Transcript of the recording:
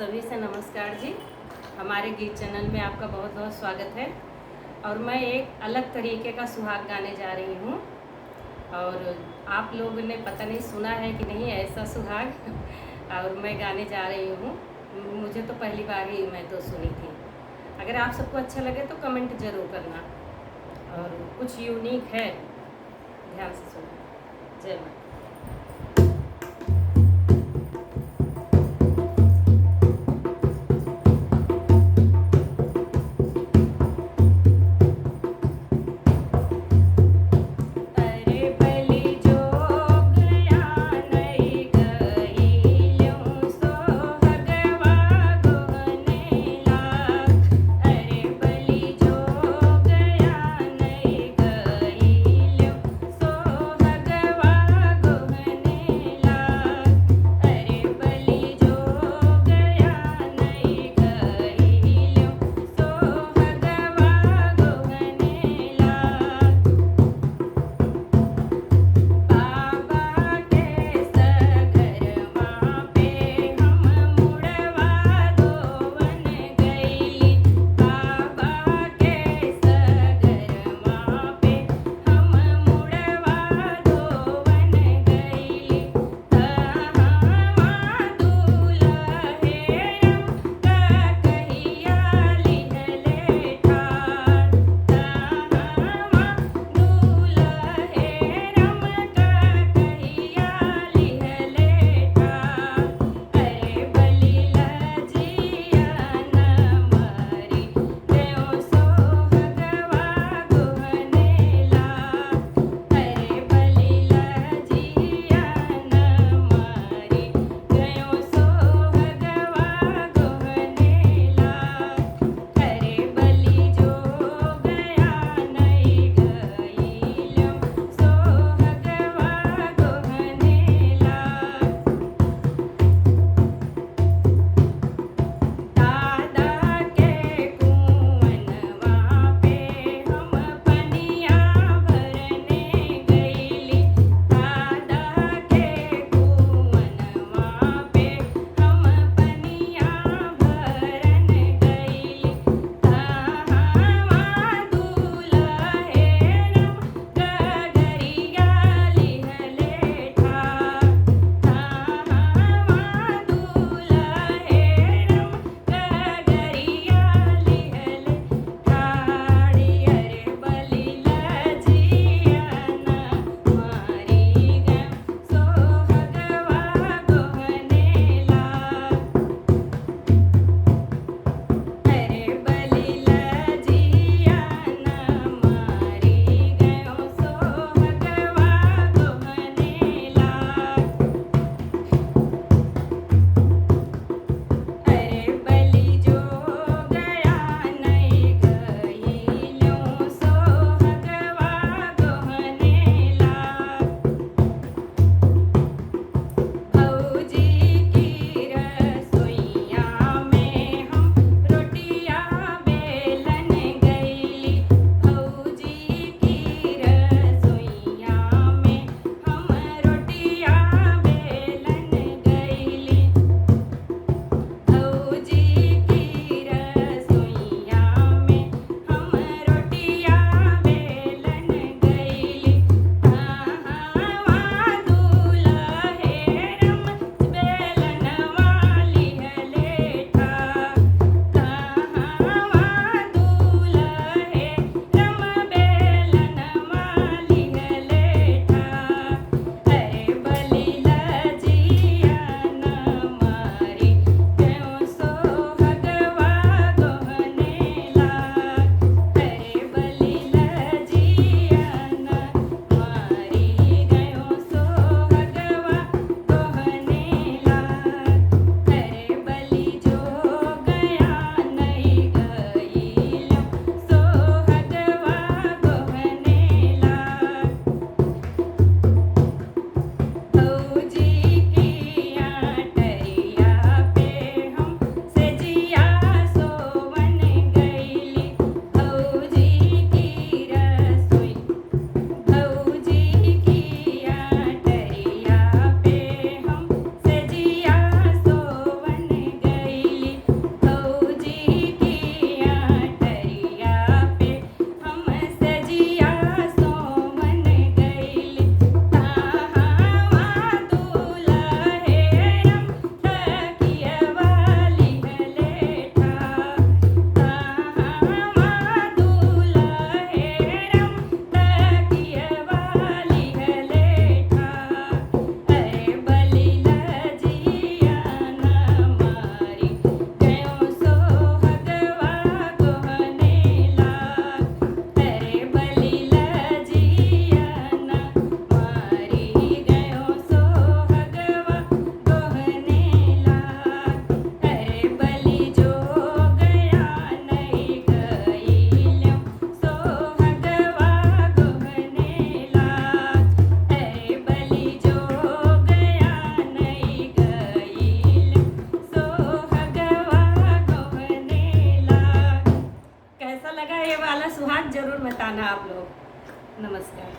सभी से नमस्कार जी। हमारे गीत चैनल में आपका बहुत बहुत स्वागत है। और मैं एक अलग तरीके का सुहाग गाने जा रही हूँ। और आप लोगों ने पता नहीं सुना है कि नहीं ऐसा सुहाग और मैं गाने जा रही हूँ। मुझे तो पहली बार ही मैं तो सुनी थी। अगर आप सबको अच्छा लगे तो कमेंट ज़रूर करना। और कुछ यूनिक है, ध्यान से सुनो। जय माता। वाला सुहाग जरूर बताना आप लोग। नमस्कार।